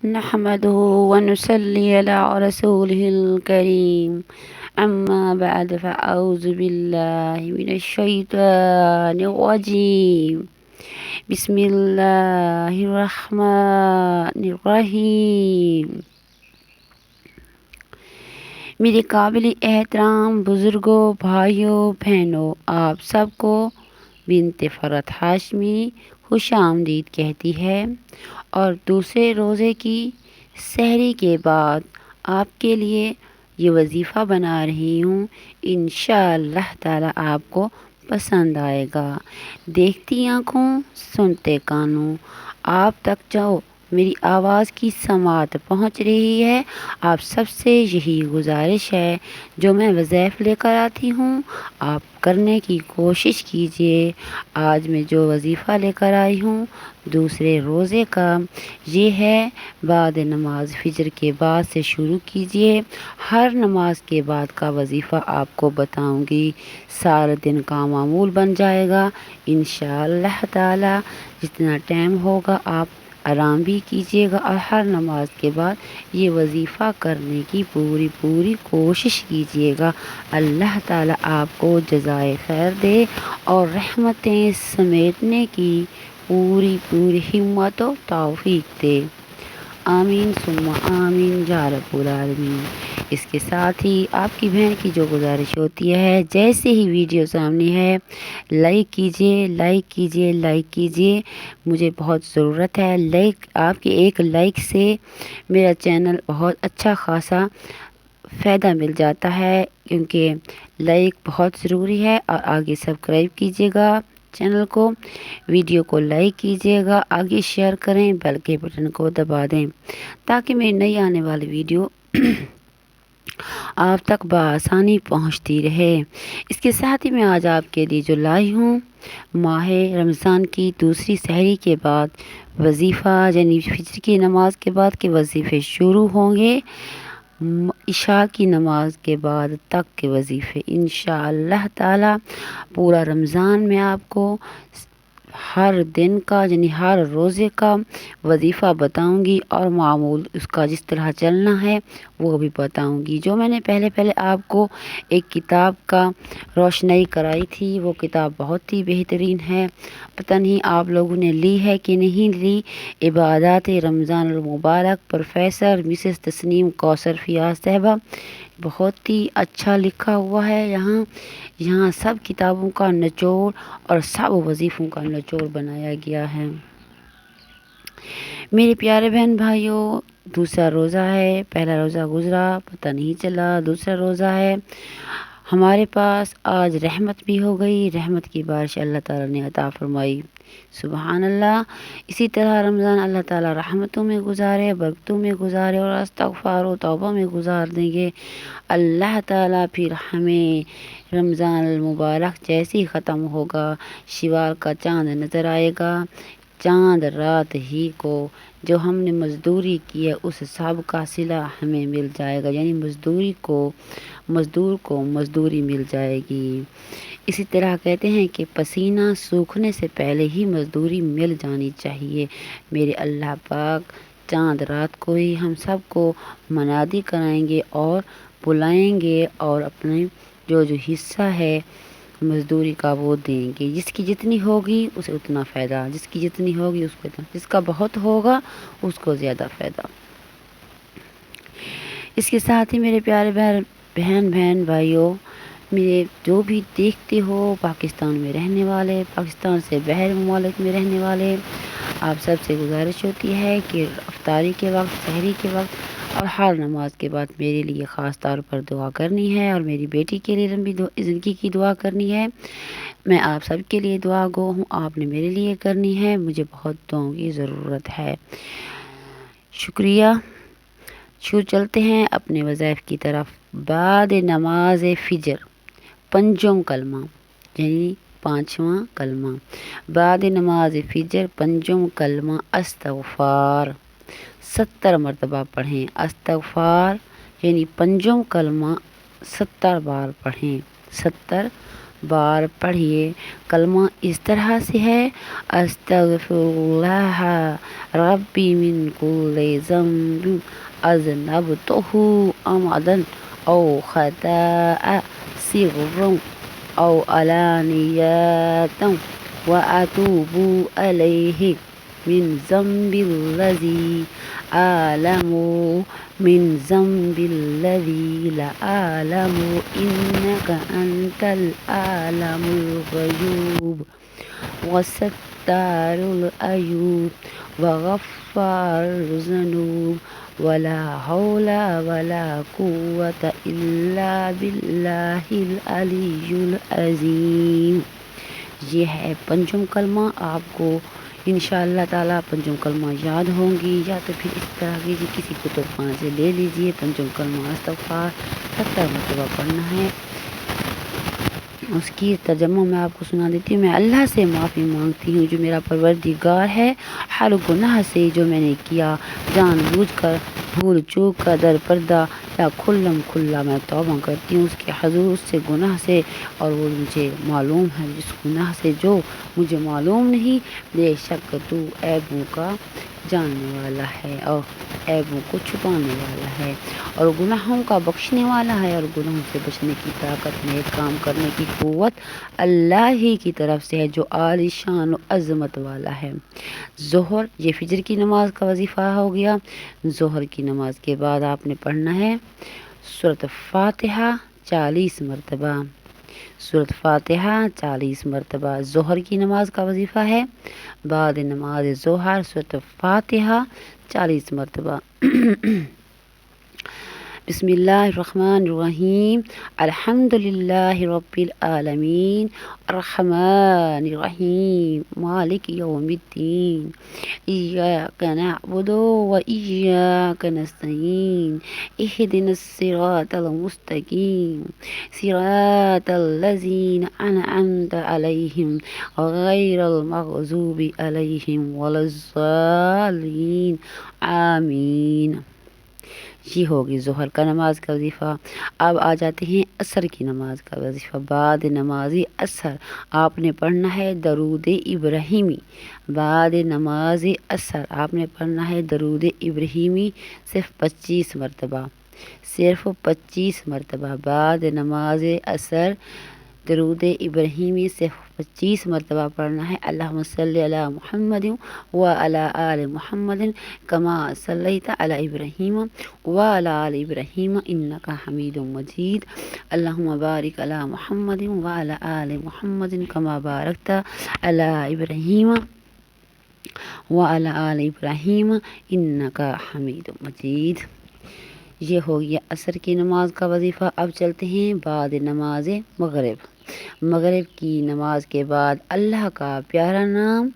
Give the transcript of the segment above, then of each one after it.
نحمده ونصلي على رسوله الكريم أما بعد فأعوذ بالله من الشيطان الرجيم بسم الله الرحمن الرحیم۔ میرے قابل احترام بزرگوں، بھائیوں، بہنوں، آپ سب کو بنت فرحت ہاشمی خوش آمدید کہتی ہے اور دوسرے روزے کی سحری کے بعد آپ کے لیے یہ وظیفہ بنا رہی ہوں۔ انشاءاللہ تعالی آپ کو پسند آئے گا۔ دیکھتی آنکھوں، سنتے کانوں، آپ تک جو میری آواز کی سماعت پہنچ رہی ہے، آپ سب سے یہی گزارش ہے، جو میں وظائف لے کر آتی ہوں آپ کرنے کی کوشش کیجیے۔ آج میں جو وظیفہ لے کر آئی ہوں دوسرے روزے کا، یہ ہے بعد نماز فجر کے بعد سے شروع کیجیے۔ ہر نماز کے بعد کا وظیفہ آپ کو بتاؤں گی، سارے دن کا معمول بن جائے گا انشاءاللہ تعالی۔ جتنا ٹائم ہوگا آپ آرام بھی کیجیے گا اور ہر نماز کے بعد یہ وظیفہ کرنے کی پوری کوشش کیجیے گا۔ اللہ تعالی آپ کو جزائے خیر دے اور رحمتیں سمیٹنے کی پوری ہمت و توفیق دے۔ آمین ثم آمین یا رب العالمین۔ اس کے ساتھ ہی آپ کی بہن کی جو گزارش ہوتی ہے، جیسے ہی ویڈیو سامنے ہے لائک کیجیے، مجھے بہت ضرورت ہے لائک، آپ کے ایک لائک سے میرا چینل بہت اچھا خاصا فائدہ مل جاتا ہے، کیونکہ لائک بہت ضروری ہے۔ اور آگے سبسکرائب کیجیے گا چینل کو، ویڈیو کو لائک کیجیے گا، آگے شیئر کریں، بیل کے بٹن کو دبا دیں تاکہ میری نئی آنے والی ویڈیو آپ تک بآسانی پہنچتی رہے۔ اس کے ساتھ ہی میں آج آپ کے لیے جو لائی ہوں، ماہ رمضان کی دوسری سحری کے بعد وظیفہ، یعنی فجر کی نماز کے بعد کے وظیفے شروع ہوں گے، عشاء کی نماز کے بعد تک کے وظیفے انشاءاللہ تعالی۔ پورا رمضان میں آپ کو ہر دن کا، یعنی ہر روزے کا وظیفہ بتاؤں گی اور معمول اس کا جس طرح چلنا ہے وہ بھی بتاؤں گی۔ جو میں نے پہلے آپ کو ایک کتاب کا روشنائی کرائی تھی، وہ کتاب بہت ہی بہترین ہے، پتہ نہیں آپ لوگوں نے لی ہے کہ نہیں لی۔ عبادات رمضان المبارک، پروفیسر مسز تسنیم کوثر فیاض صاحبہ، بہت ہی اچھا لکھا ہوا ہے۔ یہاں سب کتابوں کا نچوڑ اور سب وظیفوں کا نچوڑ بنایا گیا ہے۔ میرے پیارے بہن بھائیوں، دوسرا روزہ ہے، پہلا روزہ گزرا پتہ نہیں چلا، دوسرا روزہ ہے۔ ہمارے پاس آج رحمت بھی ہو گئی، رحمت کی بارش اللہ تعالیٰ نے عطا فرمائی، سبحان اللہ۔ اسی طرح رمضان اللہ تعالیٰ رحمتوں میں گزارے، برکتوں میں گزارے اور استغفار و توبہ میں گزار دیں گے اللہ تعالیٰ۔ پھر ہمیں رمضان المبارک جیسے ہی ختم ہوگا، شوال کا چاند نظر آئے گا، چاند رات ہی کو جو ہم نے مزدوری کی ہے اس سب کا صلہ ہمیں مل جائے گا، یعنی مزدور کو مزدوری مل جائے گی۔ اسی طرح کہتے ہیں کہ پسینہ سوکھنے سے پہلے ہی مزدوری مل جانی چاہیے۔ میرے اللہ پاک چاند رات کو ہی ہم سب کو منادی کرائیں گے اور بلائیں گے اور اپنے جو حصہ ہے مزدوری کا وہ دیں گے۔ جس کی جتنی ہوگی اسے اتنا فائدہ، جس کی جتنی ہوگی اس کو اتنا، جس کا بہت ہوگا اس کو زیادہ فائدہ۔ اس کے ساتھ ہی میرے پیارے بہن بھائیوں، میرے جو بھی دیکھتے ہو پاکستان میں رہنے والے، پاکستان سے باہر ممالک میں رہنے والے، آپ سب سے گزارش ہوتی ہے کہ افطاری کے وقت، سحری کے وقت اور ہر نماز کے بعد میرے لیے خاص طور پر دعا کرنی ہے اور میری بیٹی کے لیے لمبی زندگی کی دعا کرنی ہے۔ میں آپ سب کے لیے دعا گو ہوں، آپ نے میرے لیے کرنی ہے، مجھے بہت دعاؤں کی ضرورت ہے۔ شکریہ۔ چلتے ہیں اپنے وظائف کی طرف۔ بعد نماز فجر پنجم کلمہ، یعنی پانچواں کلمہ، بعد نماز فجر پنجم کلمہ استغفار 70 مرتبہ پڑھیں۔ استغفار یعنی پنجم کلمہ 70 بار پڑھیں، 70 بار پڑھیے۔ کلمہ اس طرح سے ہے: استغفر اللہ ربی من کل ذنب اذنبتہ عمدا او خطأ سرا او علانیۃ واتوب الیہ من ذنب الذی اعلم من ذنب الذی لا اعلم انک انت العلم الغیوب وستار العیوب وغفار الذنوب ولا حول ولا قوة الا باللہ العلی العظیم۔ یہ ہے پنجم کلمہ۔ آپ کو انشاءاللہ تعالیٰ پنجم کلمہ یاد ہوں گی، یا تو پھر اس طرح کیجیے، کسی کتب خانے سے لے لیجیے۔ پنجم کلمہ استغفار 70 مرتبہ پڑھنا ہے۔ اس کی ترجمہ میں آپ کو سنا دیتی ہوں۔ میں اللہ سے معافی مانگتی ہوں جو میرا پروردگار ہے، ہر گناہ سے جو میں نے کیا، جان بوجھ کر، بھول چوک کر، در پردہ یا کھلم کھلا میں توبہ کرتی ہوں اس کے حضور، اس سے گناہ سے، اور وہ مجھے معلوم ہے جس گناہ سے جو مجھے معلوم نہیں۔ بے شک تو عیبوں کا جاننے والا ہے اور عیبوں کو چھپانے والا ہے، اور گناہوں کا بخشنے والا ہے، اور گناہوں سے بچنے کی طاقت، نیک کام کرنے کی قوت اللہ ہی کی طرف سے ہے جو عالی شان و عظمت والا ہے۔ ظہر، یہ فجر کی نماز کا وظیفہ ہو گیا۔ ظہر کی نماز کے بعد آپ نے پڑھنا ہے سورۃ فاتحہ 40 مرتبہ۔ سورۃ فاتحہ 40 مرتبہ ظہر کی نماز کا وظیفہ ہے۔ بعد نماز ظہر سورۃ فاتحہ 40 مرتبہ۔ بسم اللہ الرحمن الرحیم، الحمد للہ رب العالمین، الرحمن الرحیم، مالک یوم الدین، ایاک نعبد و ایاک نستعین، اہدنا الصراط المستقیم، صراط الذین انعمت علیہم غیر المغضوب علیہم ولا الضالین، آمین۔ یہ ہوگی ظہر کا نماز کا وظیفہ۔ اب آ جاتے ہیں عصر کی نماز کا وظیفہ۔ بعد نماز عصر آپ نے پڑھنا ہے درود ابراہیمی۔ بعد نماز عصر آپ نے پڑھنا ہے درود ابراہیمی صرف 25 مرتبہ، صرف 25 مرتبہ۔ بعد نماز عصر درود ابراہیمی صرف 25 مرتبہ پڑھنا ہے۔ اللہم صلی علی محمد وعلی آل محمد کما صلیت علی ابراہیم وعلی آل ابراہیم انک حمید مجید، اللہم بارک علی محمد وعلی آل محمد کما بارکت علی ابراہیم وعلی آل ابراہیم انک حمید مجید۔ یہ ہو گیا عصر کی نماز کا وظیفہ۔ اب چلتے ہیں بعد نماز مغرب۔ مغرب کی نماز کے بعد اللہ کا پیارا نام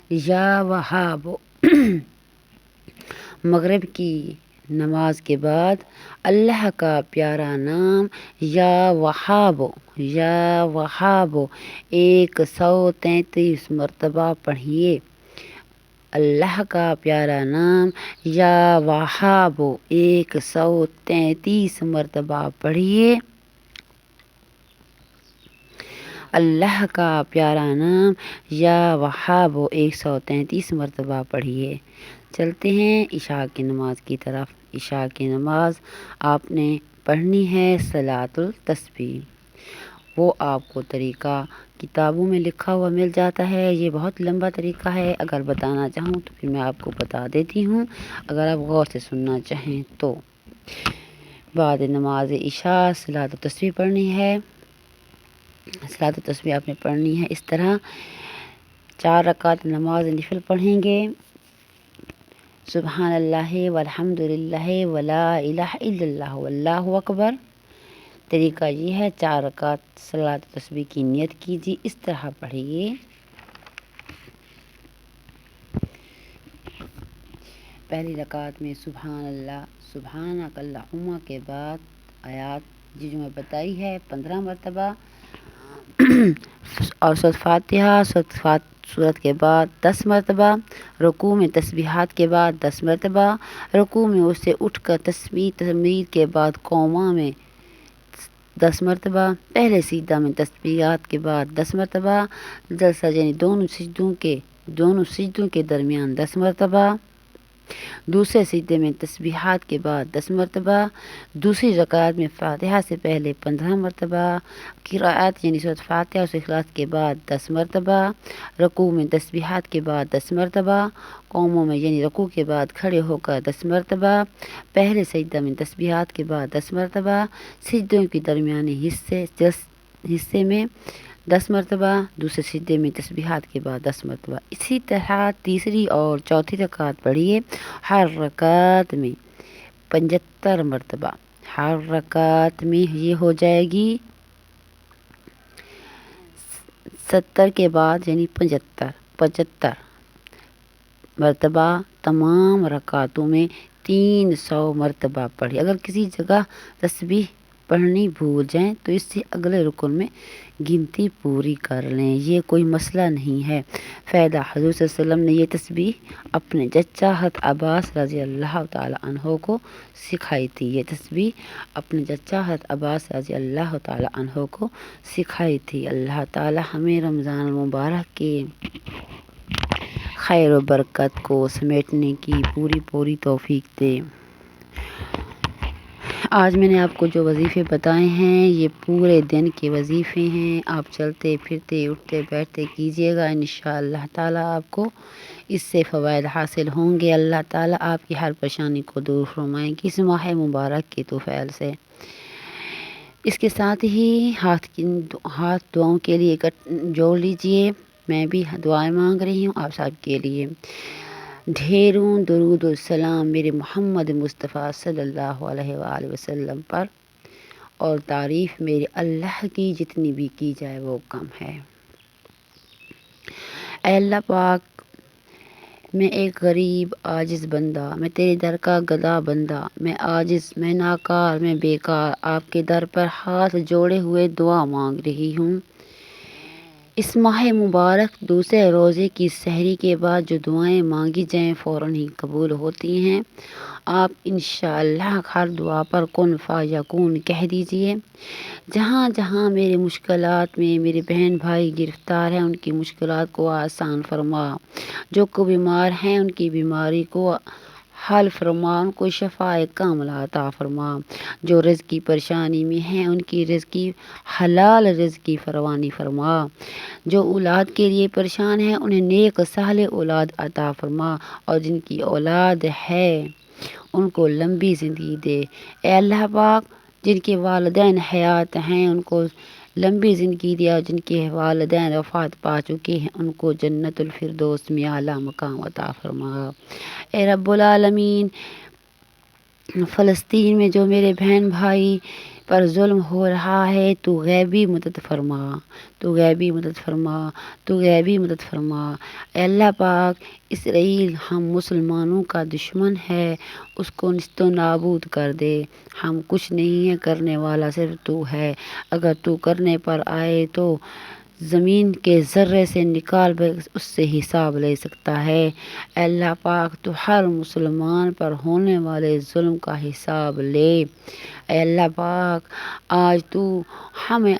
یا وہاب۔ مغرب کی نماز کے بعد اللہ کا پیارا نام یا وہاب، یا وہاب 133 مرتبہ پڑھیے۔ اللہ کا پیارا نام یا وہاب 133 مرتبہ پڑھیے۔ اللہ کا پیارا نام یا وہاب 133 مرتبہ پڑھیے۔ چلتے ہیں عشاء کی نماز کی طرف۔ عشاء کی نماز آپ نے پڑھنی ہے صلاۃ التسبیح۔ وہ آپ کو طریقہ کتابوں میں لکھا ہوا مل جاتا ہے۔ یہ بہت لمبا طریقہ ہے، اگر بتانا چاہوں تو پھر میں آپ کو بتا دیتی ہوں، اگر آپ غور سے سننا چاہیں تو۔ بعد نماز عشاء صلاۃ التسبیح پڑھنی ہے۔ صلاۃ التسبیح آپ نے پڑھنی ہے اس طرح: 4 رکعت نماز نفل پڑھیں گے، سبحان اللہ والحمد للہ ولا الہ الا اللہ واللہ اکبر۔ طریقہ یہ ہے، 4 رکعت صلاۃ التسبیح کی نیت کیجیے، اس طرح پڑھیے: پہلی رکعت میں سبحان اللہ، سبحانک اللہم کے بعد آیات جو میں بتائی ہے 15 مرتبہ، اور سورۃ فاتحہ، سورت کے بعد 10 مرتبہ، رکوع میں تسبیحات کے بعد 10 مرتبہ، رکوع میں اس سے اٹھ کر تسبیح تحمید کے بعد قوما میں 10 مرتبہ، پہلے سجدہ میں تسبیحات کے بعد 10 مرتبہ، جلسہ یعنی دونوں سجدوں کے درمیان 10 مرتبہ، دوسرے سجدے میں تسبیحات کے بعد 10 مرتبہ، دوسری رکعت میں فاتحہ سے پہلے 15 مرتبہ، قرأت یعنی سورۃ فاتحہ اور اخلاص کے بعد 10 مرتبہ، رکوع میں تسبیحات کے بعد 10 مرتبہ، قوموں میں یعنی رکوع کے بعد کھڑے ہو کر 10 مرتبہ، پہلے سجدہ میں تسبیحات کے بعد 10 مرتبہ، سجدوں کے درمیانی حصے میں 10 مرتبہ، دوسرے سجدے میں تسبیحات کے بعد 10 مرتبہ۔ اسی طرح تیسری اور چوتھی رکعت پڑھیے، ہر رکعت میں 75 مرتبہ، ہر رکعت میں یہ ہو جائے گی 70 کے بعد یعنی 75 مرتبہ، تمام رکعتوں میں 300 مرتبہ پڑھی۔ اگر کسی جگہ تسبیح پڑھنی بھول جائیں تو اس سے اگلے رکن میں گنتی پوری کر لیں، یہ کوئی مسئلہ نہیں ہے۔ فائدہ: حضور صلی اللہ علیہ وسلم نے یہ تسبیح اپنے چچا حضرت عباس رضی اللہ تعالی عنہ کو سکھائی تھی، یہ تسبیح اپنے چچا حضرت عباس رضی اللہ تعالی عنہ کو سکھائی تھی۔ اللہ تعالی ہمیں رمضان المبارک کے خیر و برکت کو سمیٹنے کی پوری توفیق دے۔ آج میں نے آپ کو جو وظیفے بتائے ہیں یہ پورے دن کے وظیفے ہیں، آپ چلتے پھرتے اٹھتے بیٹھتے کیجیے گا، انشاءاللہ تعالیٰ آپ کو اس سے فوائد حاصل ہوں گے۔ اللہ تعالیٰ آپ کی ہر پریشانی کو دور فرمائیں گے اس ماہ مبارک کے طفیل سے۔ اس کے ساتھ ہی ہاتھ دعاؤں کے لیے جوڑ لیجئے، میں بھی دعائیں مانگ رہی ہوں آپ سب کے لیے۔ ڈھیروں درود و سلام میرے محمد مصطفیٰ صلی اللہ علیہ وآلہ وسلم پر، اور تعریف میرے اللہ کی جتنی بھی کی جائے وہ کم ہے۔ اے اللہ پاک، میں ایک غریب عاجز بندہ، میں تیرے در کا گدا بندہ، میں عاجز، میں ناکار، میں بیکار، آپ کے در پر ہاتھ جوڑے ہوئے دعا مانگ رہی ہوں۔ اس ماہ مبارک دوسرے روزے کی سحری کے بعد جو دعائیں مانگی جائیں فوراً ہی قبول ہوتی ہیں۔ آپ انشاءاللہ ہر دعا پر کن فیکون کہہ دیجئے۔ جہاں جہاں میرے مشکلات میں میرے بہن بھائی گرفتار ہیں ان کی مشکلات کو آسان فرما، جو کو بیمار ہیں ان کی بیماری کو حل فرما، ان کو شفاء کاملہ عطا فرما، جو رزق کی پریشانی میں ہیں ان کی رزق کی حلال رزق کی فراوانی فرما، جو اولاد کے لیے پریشان ہیں انہیں نیک صالح اولاد عطا فرما، اور جن کی اولاد ہے ان کو لمبی زندگی دے۔ اے اللہ پاک، جن کے والدین حیات ہیں ان کو لمبی زندگی دے، اور جن کے والدین وفات پا چکے ہیں ان کو جنت الفردوس میں اعلیٰ مقام عطا فرما۔ اے رب العالمین، فلسطین میں جو میرے بہن بھائی پر ظلم ہو رہا ہے تو غیبی مدد فرما، تو غیبی مدد فرما، تو غیبی مدد فرما۔ اے اللہ پاک، اسرائیل ہم مسلمانوں کا دشمن ہے، اس کو نیست و نابود کر دے۔ ہم کچھ نہیں ہے، کرنے والا صرف تو ہے، اگر تو کرنے پر آئے تو زمین کے ذرے سے نکال اس سے حساب لے سکتا ہے۔ اے اللہ پاک، تو ہر مسلمان پر ہونے والے ظلم کا حساب لے۔ اے اللہ پاک، آج تو ہمیں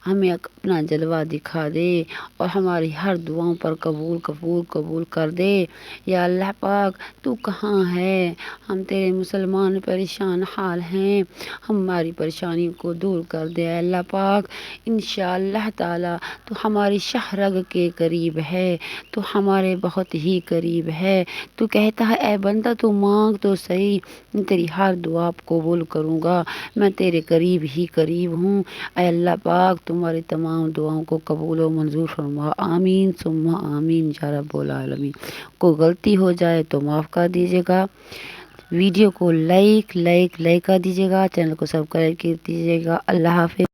ہمیں اپنا جلوہ دکھا دے اور ہماری ہر دعاؤں پر قبول کر دے۔ یا اللہ پاک، تو کہاں ہے؟ ہم تیرے مسلمان پریشان حال ہیں، ہماری پریشانیوں کو دور کر دے۔ اے اللہ پاک، انشاءاللہ تعالی تو ہماری شہ رگ کے قریب ہے، تو ہمارے بہت ہی قریب ہے۔ تو کہتا ہے اے بندہ تو مانگ تو صحیح، میں تیری ہر دعا قبول کروں گا، میں تیرے قریب ہی قریب ہوں۔ اے اللہ پاک، تمہاری تمام دعاؤں کو قبول و منظور فرما، آمین ثم آمین یا رب العالمین۔ کوئی غلطی ہو جائے تو معاف کر دیجیے گا۔ ویڈیو کو لائک کر دیجیے گا، چینل کو سبسکرائب کر دیجیے گا۔ اللہ حافظ۔